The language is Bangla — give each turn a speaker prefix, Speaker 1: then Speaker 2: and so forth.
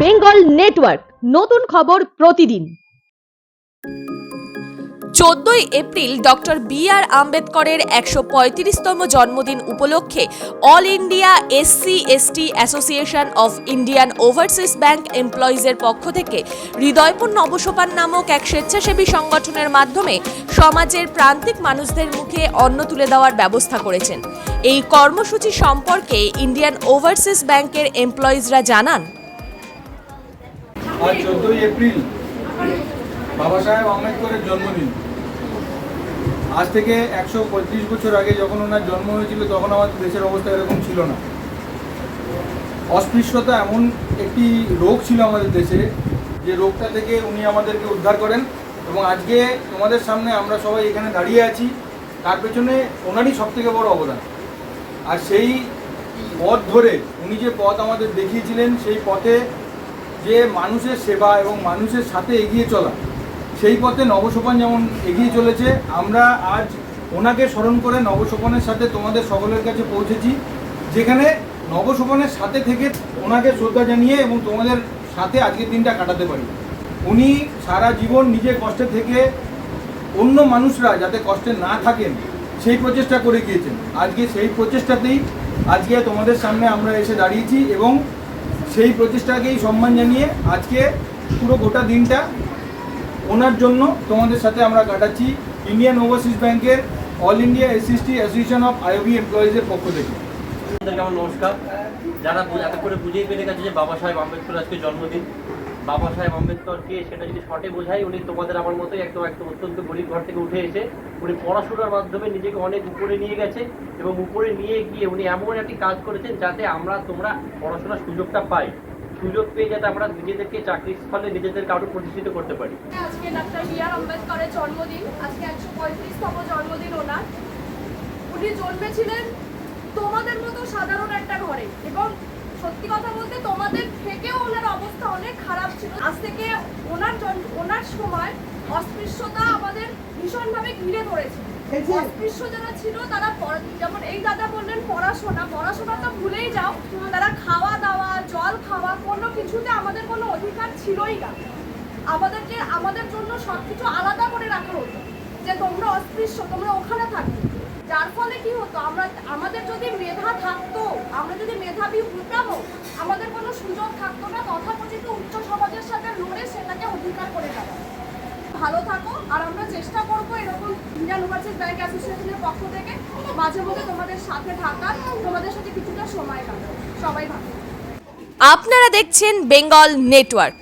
Speaker 1: বেঙ্গল নেটওয়ার্ক, নতুন খবর প্রতিদিন।
Speaker 2: 14ই এপ্রিল ডক্টর বি.আর. আম্বেদকরের 135তম জন্মদিন উপলক্ষে all India SC/ST association of Indian overseas bank এমপ্লয়িজের পক্ষ থেকে হৃদয়পুর নবসোপান নামক এক স্বেচ্ছাসেবী সংগঠনের মাধ্যমে সমাজের প্রান্তিক মানুষদের মুখে অন্ন তুলে দেওয়ার ব্যবস্থা করেছেন। এই কর্মসূচি সম্পর্কে ইন্ডিয়ান ওভারসিজ ব্যাংকের এমপ্লয়িজরা জানান,
Speaker 3: আজ 14ই এপ্রিল বাবা সাহেব আম্বেদকরের জন্মদিন। আজ থেকে 135 বছর আগে যখন ওনার জন্ম হয়েছিল তখন আমাদের দেশের অবস্থা এরকম ছিল না। অস্পৃশ্যতা এমন একটি রোগ ছিল আমাদের দেশে, যে রোগটা থেকে উনি আমাদেরকে উদ্ধার করেন এবং আজকে তোমাদের সামনে আমরা সবাই এখানে দাঁড়িয়ে আছি, তার পেছনে ওনারই সবথেকে বড় অবদান। আর সেই পথ ধরে উনি যে পথ আমাদের দেখিয়েছিলেন, সেই পথে যে মানুষের সেবা এবং মানুষের সাথে এগিয়ে চলা, সেই পথে নবসোপান যেমন এগিয়ে চলেছে, আমরা আজ ওনাকে স্মরণ করে নবসোপানের সাথে তোমাদের সকলের কাছে পৌঁছেছি, যেখানে নবসোপানের সাথে থেকে ওনাকে শ্রদ্ধা জানিয়ে এবং তোমাদের সাথে আজকের দিনটা কাটাতে পারি। উনি সারা জীবন নিজে কষ্টে থেকে অন্য মানুষরা যাতে কষ্টে না থাকেন সেই প্রচেষ্টা করে গিয়েছেন। আজকে সেই প্রচেষ্টাতেই আজকে তোমাদের সামনে আমরা এসে দাঁড়িয়েছি এবং সেই প্রচেষ্টাকেই সম্মান জানিয়ে আজকে পুরো গোটা দিনটা ওনার জন্য তোমাদের সাথে আমরা কাটাচ্ছি ইন্ডিয়ান ওভারসিজ ব্যাংকের all India SC/ST association of IOB এমপ্লয়িজের পক্ষ থেকে।
Speaker 4: আমার নমস্কার। যারা এত করে বুঝিয়ে পেরে গেছে যে বাবা সাহেব আম্বেদকর আজকে জন্মদিন, বাবা সাহেব আম্বেদকরকে সেটা যদি শর্টে বোঝাই, উনি তোমাদের আমার মতোই একদম অত্যন্ত গরিব ঘর থেকে উঠে এসে উনি পড়াশোনার মাধ্যমে নিজেকে অনেক উপরে নিয়ে গেছে এবং উপরে নিয়ে গিয়ে উনি এমন একটি কাজ করেছেন যাতে তোমরা পড়াশোনার সুযোগটা পাই, সুযোগ পেয়ে যাতে আমরা নিজেদেরকে চাকরির স্থলে নিজেদেরকে আরো প্রতিষ্ঠিত করতে পারি।
Speaker 5: আজকে ডক্টর বি.আর. আম্বেদকরের জন্মদিন, আজকে 135তম জন্মদিন ওনার। উনি জন্মেছিলেন তোমাদের মতো সাধারণ একটা ঘরে এবং সত্যি কথা বলতে তোমাদের থেকেও ওনার অবস্থা অনেক খারাপ ছিল। আজ থেকে ওনার সময় অস্পৃশ্যতা আমাদের ভীষণভাবে ঘিরে ধরেছে। অস্পৃশ্য যারা ছিল তারা, যেমন এই দাদা বললেন পড়াশোনা তো ভুলেই যাও, তারা খাওয়া দাওয়া, জল খাওয়া, কোনো কিছুতে আমাদের কোনো অধিকার ছিলই না। আমাদের জন্য সবকিছু আলাদা করে রাখা হতো, যে তোমরা অস্পৃশ্য, তোমরা ওখানে থাকো। যার ফলে কি হতো, আমাদের যদি মেধা থাকতো, আমরা যদি মেধাবী হতাম, আমাদের কোনো সুযোগ থাকতো না তথাকথিত উচ্চ সমাজের সাথে লড়ে সেটাকে অধিকার করে নেওয়া। ভালো থাকো, আর আমরা চেষ্টা করবো এরকম ইন্ডিয়ান ওভারসিজ ব্যাংক অ্যাসোসিয়েশনের পক্ষ থেকে মাঝে মধ্যে তোমাদের সাথে থাকার, তোমাদের সাথে কিছুটা সময় কাটানো। সবাই ভালো।
Speaker 2: আপনারা দেখছেন বেঙ্গল নেটওয়ার্ক।